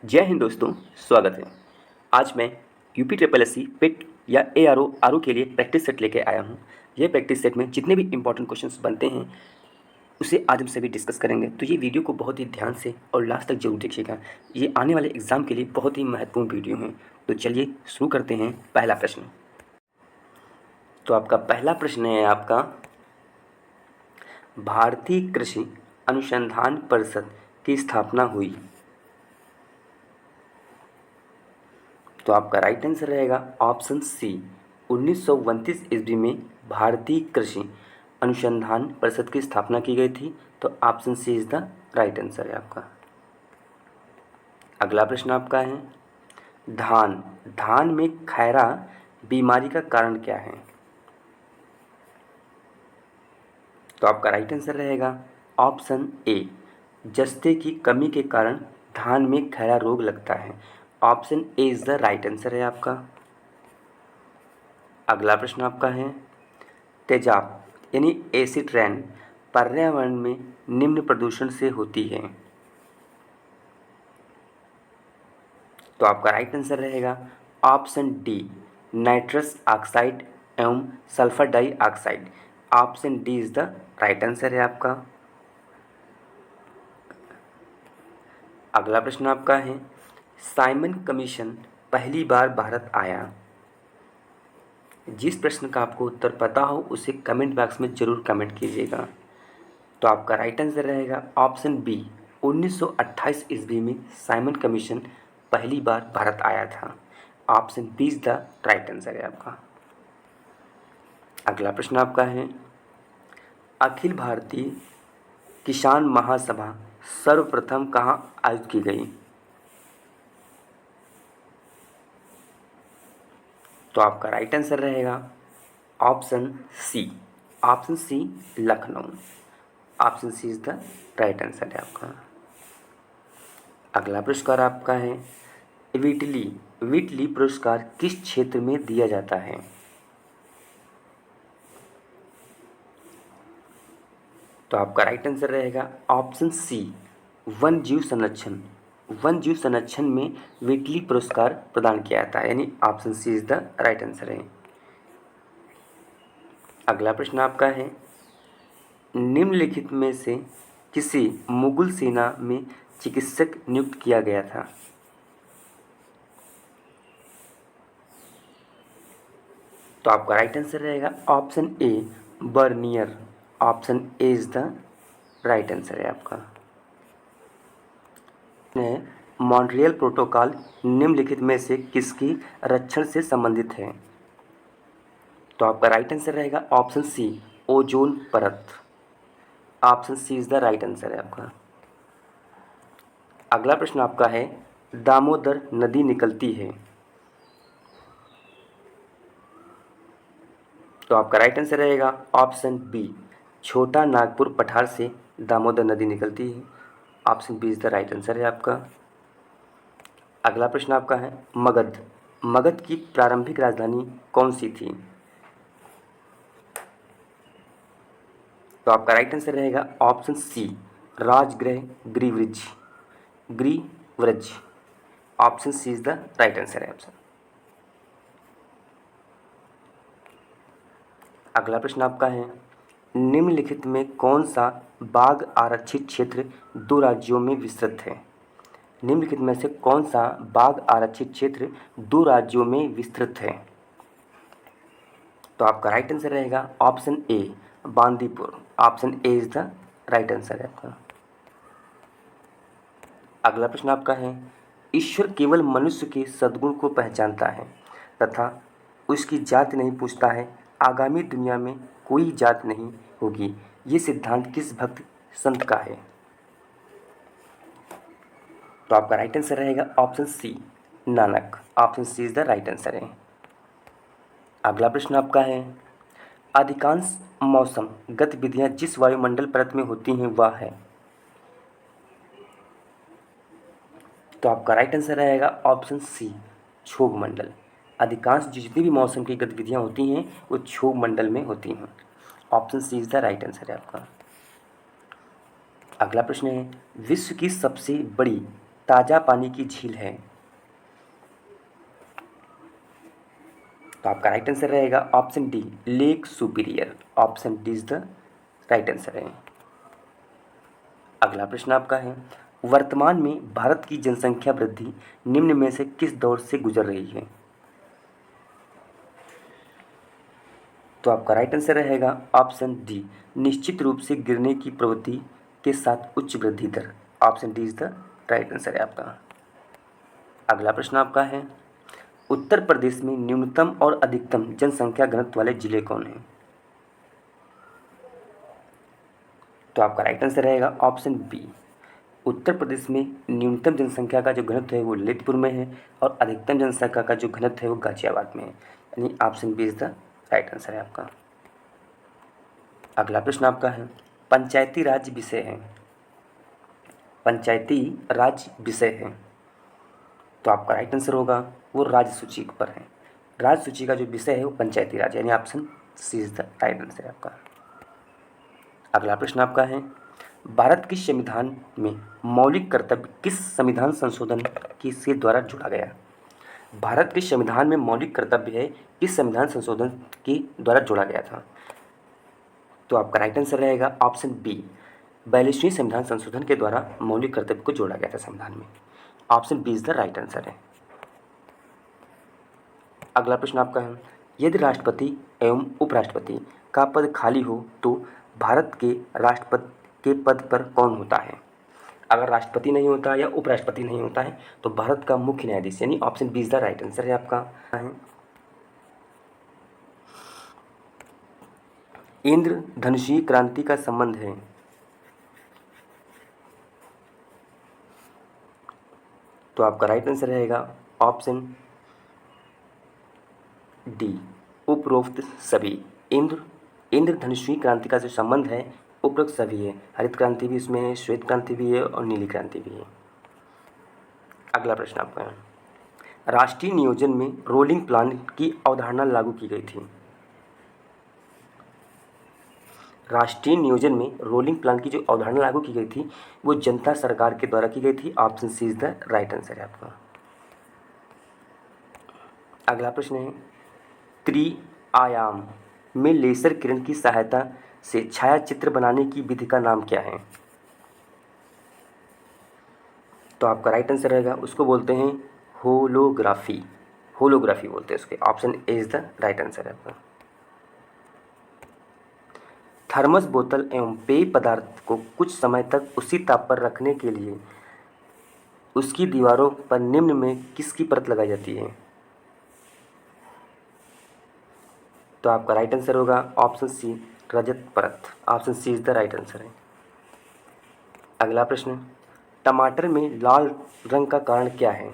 जय हिंद दोस्तों, स्वागत है। आज मैं यूपी ट्रिपल एस सी पिट या ARO के लिए प्रैक्टिस सेट लेके आया हूँ। यह प्रैक्टिस सेट में जितने भी इंपॉर्टेंट क्वेश्चंस बनते हैं उसे आज हम सभी डिस्कस करेंगे। तो ये वीडियो को बहुत ही ध्यान से और लास्ट तक जरूर देखिएगा। ये आने वाले एग्ज़ाम के लिए बहुत ही महत्वपूर्ण वीडियो है। तो चलिए शुरू करते हैं। पहला प्रश्न, तो आपका पहला प्रश्न है आपका, भारतीय कृषि अनुसंधान परिषद की स्थापना हुई। तो आपका राइट आंसर रहेगा ऑप्शन सी, 1929 ईस्वी में भारतीय कृषि अनुसंधान परिषद की स्थापना की गई थी। तो option C is the right answer है आपका। अगला प्रश्न आपका है, धान में खैरा बीमारी का कारण क्या है। तो आपका राइट आंसर रहेगा ऑप्शन ए, जस्ते की कमी के कारण धान में खैरा रोग लगता है। Option A is the right answer है आपका। अगला प्रश्न आपका है, तेजाब यानी एसिड रेन पर्यावरण में निम्न प्रदूषण से होती है। तो आपका राइट आंसर रहेगा ऑप्शन डी, नाइट्रस ऑक्साइड एवं sulphur dioxide. Option D is the right answer है आपका। अगला प्रश्न आपका है, साइमन कमीशन पहली बार भारत आया। जिस प्रश्न का आपको उत्तर पता हो उसे कमेंट बॉक्स में ज़रूर कमेंट कीजिएगा। तो आपका राइट आंसर रहेगा ऑप्शन बी, 1928 ईस्वी में साइमन कमीशन पहली बार भारत आया था। Option B is the right answer है आपका। अगला प्रश्न आपका है, अखिल भारतीय किसान महासभा सर्वप्रथम कहाँ आयोजित की गई। तो आपका राइट आंसर रहेगा option C, Lucknow. Option C is the right answer है आपका। अगला पुरस्कार आपका है, विटली पुरस्कार किस क्षेत्र में दिया जाता है। तो आपका राइट आंसर रहेगा ऑप्शन सी, वन जीव संरक्षण में विटली पुरस्कार प्रदान किया जाता है, यानी option C is the right answer है। अगला प्रश्न आपका है, निम्नलिखित में से किसी मुगल सेना में चिकित्सक नियुक्त किया गया था। तो आपका राइट आंसर रहेगा option A, Bernier. Option A is the right answer है आपका। मॉन्ट्रियल प्रोटोकॉल निम्नलिखित में से किसकी रक्षण से संबंधित है। तो आपका राइट आंसर रहेगा ऑप्शन सी, ओजोन परत। Option C is the right answer है आपका। अगला प्रश्न आपका है, दामोदर नदी निकलती है। तो आपका राइट आंसर रहेगा ऑप्शन बी, छोटा नागपुर पठार से दामोदर नदी निकलती है। Option B is the right answer है आपका। अगला प्रश्न आपका है, मगध की प्रारंभिक राजधानी कौन सी थी। तो आपका राइट आंसर रहेगा ऑप्शन सी, राजगृह ग्रीव्रज। Option C is the right answer है ऑप्शन। अगला प्रश्न आपका है, निम्नलिखित में कौन सा बाघ आरक्षित क्षेत्र दो राज्यों में विस्तृत है। निम्नलिखित में से कौन सा बाघ आरक्षित क्षेत्र दो राज्यों में विस्तृत है। तो आपका राइट आंसर रहेगा option A, Bandipur. Option A is the right answer है आपका। अगला प्रश्न आपका है, ईश्वर केवल मनुष्य के सद्गुण को पहचानता है तथा उसकी जाति नहीं पूछता है। आगामी दुनिया में कोई जात नहीं होगी, ये सिद्धांत किस भक्त संत का है। तो आपका राइट आंसर रहेगा option C, Nanak. Option C is the right answer है। अगला प्रश्न आपका है, अधिकांश मौसम गतिविधियां जिस वायुमंडल परत में होती हैं वह है। तो आपका राइट आंसर रहेगा ऑप्शन सी, क्षोभ मंडल। अधिकांश जितनी भी मौसम की गतिविधियां होती हैं वो क्षोभ मंडल में होती हैं। Option C is the right answer है आपका। अगला प्रश्न है, विश्व की सबसे बड़ी ताज़ा पानी की झील है? तो आपका राइट आंसर रहेगा option D, lake superior. Option D is the right answer है। अगला प्रश्न आपका है, वर्तमान में भारत की जनसंख्या वृद्धि निम्न में से किस दौर से गुजर रही है? तो आपका राइट आंसर रहेगा ऑप्शन डी, निश्चित रूप से गिरने की प्रवृत्ति के साथ उच्च वृद्धि दर। Option D is the right answer है आपका। अगला प्रश्न आपका है, उत्तर प्रदेश में न्यूनतम और अधिकतम जनसंख्या घनत्व वाले जिले कौन हैं? तो आपका राइट आंसर रहेगा ऑप्शन बी, उत्तर प्रदेश में न्यूनतम जनसंख्या का जो घनत्व है वो ललितपुर में है और अधिकतम जनसंख्या का जो घनत्व है वो गाजियाबाद में है, यानी option B is the right answer है आपका। अगला प्रश्न आपका है, पंचायती राज विषय है। पंचायती राज विषय है, तो आपका राइट आंसर होगा वो राज्य सूची पर है। राज्य सूची का जो विषय है वो पंचायती राज, यानी option C is the right answer है आपका। अगला प्रश्न आपका है, भारत के संविधान में मौलिक कर्तव्य किस संविधान संशोधन की से द्वारा जोड़ा गया? भारत के संविधान में मौलिक कर्तव्य है किस संविधान संशोधन के द्वारा जोड़ा गया था? तो आपका राइट आंसर रहेगा ऑप्शन बी, 42वें संविधान संशोधन के द्वारा मौलिक कर्तव्य को जोड़ा गया था संविधान में। Option B is the right answer है। अगला प्रश्न आपका है, यदि राष्ट्रपति एवं उपराष्ट्रपति का पद खाली हो तो भारत के राष्ट्रपति के पद पर कौन होता है? अगर राष्ट्रपति नहीं होता या उपराष्ट्रपति नहीं होता है तो भारत का मुख्य न्यायाधीश, यानी option B is the right answer है आपका। इंद्रधनुषीय क्रांति का संबंध है? तो आपका राइट आंसर रहेगा ऑप्शन डी, उपरोक्त सभी। इंद्रधनुषीय क्रांति का जो संबंध है उपरोक्त सभी है। हरित क्रांति भी इसमें है, श्वेत क्रांति भी है और नीली क्रांति भी है। अगला प्रश्न आपका है, राष्ट्रीय नियोजन में रोलिंग प्लान की अवधारणा लागू की गई थी? राष्ट्रीय नियोजन में रोलिंग प्लान की जो अवधारणा लागू की गई थी वो जनता सरकार के द्वारा की गई थी। Option C is the right answer है आपका। अगला प्रश्न है, त्रिआयाम में लेजर किरण की सहायता से छायाचित्र बनाने की विधि का नाम क्या है? तो आपका राइट आंसर रहेगा, उसको बोलते हैं होलोग्राफी। होलोग्राफी बोलते हैं उसके। Option A is the right answer है आपका। थर्मस बोतल एवं पेय पदार्थ को कुछ समय तक उसी ताप पर रखने के लिए उसकी दीवारों पर निम्न में किसकी परत लगाई जाती है? तो आपका राइट आंसर होगा ऑप्शन सी, रजत परत। Option C is the right answer है। अगला प्रश्न, टमाटर में लाल रंग का कारण क्या है?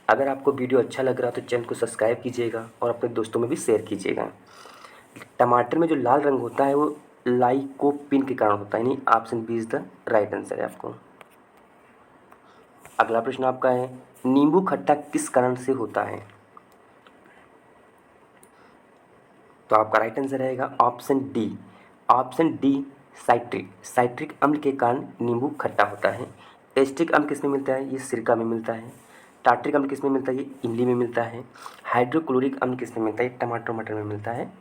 अगर आपको वीडियो अच्छा लग रहा है तो चैनल को सब्सक्राइब कीजिएगा और अपने दोस्तों में भी शेयर कीजिएगा। टमाटर में जो लाल रंग होता है वो लाइकोपिन के कारण होता है, यानी option B is the right answer है आपको। अगला प्रश्न आपका है, नींबू खट्टा किस कारण से होता है? तो आपका राइट आंसर रहेगा option D. Option D, citric अम्ल के कारण नींबू खट्टा होता है। एस्टिक अम्ल किस में मिलता है? ये सिरका में मिलता है। टार्ट्रिक अम्ल किस में मिलता है? ये इमली में मिलता है। हाइड्रोक्लोरिक अम्ल किस में मिलता है? ये टमाटर मटर में मिलता है।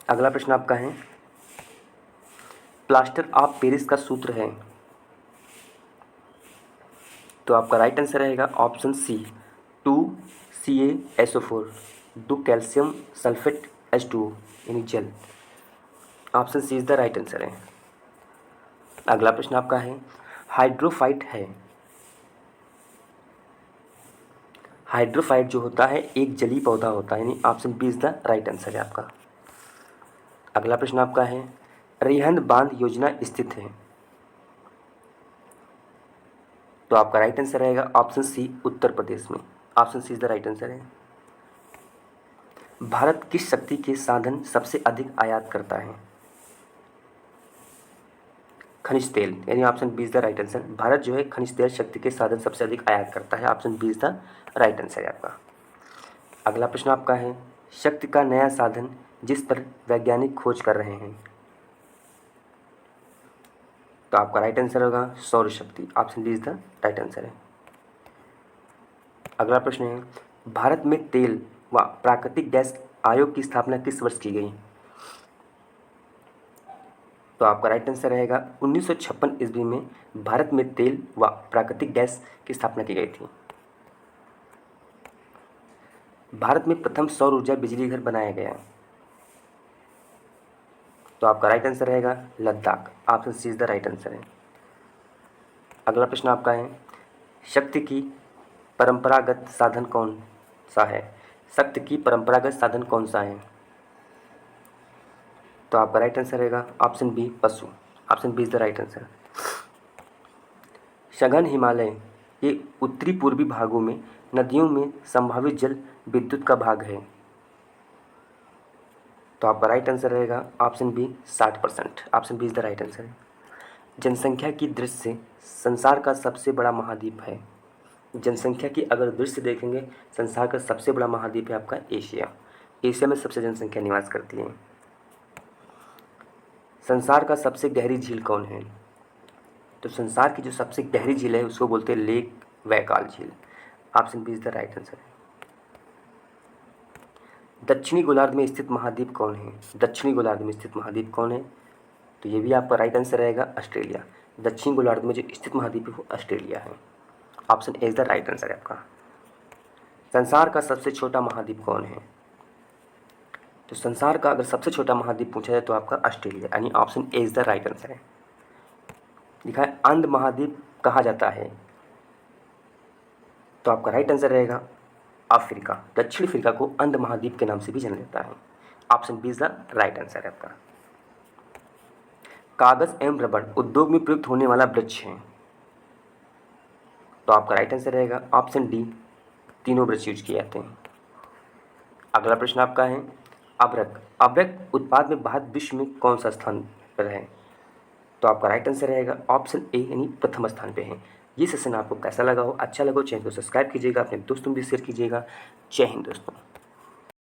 अगला प्रश्न आपका है, प्लास्टर ऑफ पेरिस का सूत्र है? तो आपका राइट आंसर रहेगा option C, 2CaSO4 2 calcium sulphate H2O, यानी जल। Option C is the right answer है। अगला प्रश्न आपका है, हाइड्रोफाइट है? हाइड्रोफाइट जो होता है एक जलीय पौधा होता है, यानी option B is the right answer है आपका। अगला प्रश्न आपका है, रिहंद बांध योजना स्थित है? तो आपका राइट आंसर रहेगा ऑप्शन सी, उत्तर प्रदेश में। Option C is the right answer है। भारत किस शक्ति के साधन सबसे अधिक आयात करता है? खनिज तेल, यानी option B is the right answer. Bharat जो है खनिज तेल शक्ति के साधन सबसे अधिक आयात करता है। Option B is the right answer है आपका। अगला प्रश्न आपका है, शक्ति का नया साधन जिस पर वैज्ञानिक खोज कर रहे हैं? तो आपका राइट आंसर होगा सौर शक्ति। Option D is the right answer है। अगला प्रश्न है, भारत में तेल व प्राकृतिक गैस आयोग की स्थापना किस वर्ष की गई? तो आपका राइट आंसर रहेगा 1956 ईस्वी में भारत में तेल व प्राकृतिक गैस की स्थापना की गई थी। भारत में प्रथम सौर ऊर्जा बिजली घर बनाया गया, तो आपका राइट आंसर रहेगा Ladakh. Option C is the right answer है। अगला प्रश्न आपका है, शक्ति की परंपरागत साधन कौन सा है? शक्ति की परंपरागत साधन कौन सा है? तो आपका राइट आंसर रहेगा ऑप्शन बी पशु। Option B is the right answer. सघन हिमालय के उत्तरी पूर्वी भागों में नदियों में संभावित जल विद्युत का भाग है, तो आपका राइट आंसर रहेगा option B 60%। Option B is the right answer है। जनसंख्या की दृष्टि से संसार का सबसे बड़ा महाद्वीप है। जनसंख्या की अगर दृष्टि देखेंगे, संसार का सबसे बड़ा महाद्वीप है आपका एशिया। एशिया में सबसे जनसंख्या निवास करती है। संसार का सबसे गहरी झील कौन है? तो संसार की जो सबसे गहरी झील है उसको बोलते हैं लेक वैकाल झील। Option B is the right answer है। दक्षिणी गोलार्ध में स्थित महाद्वीप कौन है? दक्षिणी गोलार्ध में स्थित महाद्वीप कौन है? तो ये भी आपका राइट आंसर रहेगा ऑस्ट्रेलिया। दक्षिण गोलार्ध में जो स्थित महाद्वीप है वो ऑस्ट्रेलिया है। Option A is the right answer है आपका। संसार का सबसे छोटा महाद्वीप कौन है? तो संसार का अगर सबसे छोटा महाद्वीप पूछा जाए तो आपका ऑस्ट्रेलिया, यानी option A is the right answer है। लिखा है अंध महाद्वीप कहा जाता है, तो आपका राइट आंसर रहेगा अफ्रीका। दक्षिण अफ्रीका को अंध महाद्वीप के नाम से भी जाना जाता है। Option B is the right answer है आपका। कागज एवं रबड़ उद्योग में प्रयुक्त होने वाला वृक्ष है, तो आपका राइट आंसर रहेगा ऑप्शन डी, तीनों वृक्ष यूज किए जाते हैं। अगला प्रश्न आपका है, अभ्रक अभ्रक उत्पाद में भारत विश्व में कौन सा स्थान पर है? तो आपका राइट आंसर रहेगा ऑप्शन ए, यानी प्रथम स्थान पे है। ये सेशन आपको कैसा लगा हो? अच्छा लगा हो चैनल को सब्सक्राइब कीजिएगा, अपने दोस्तों भी शेयर कीजिएगा। जय हिंद दोस्तों।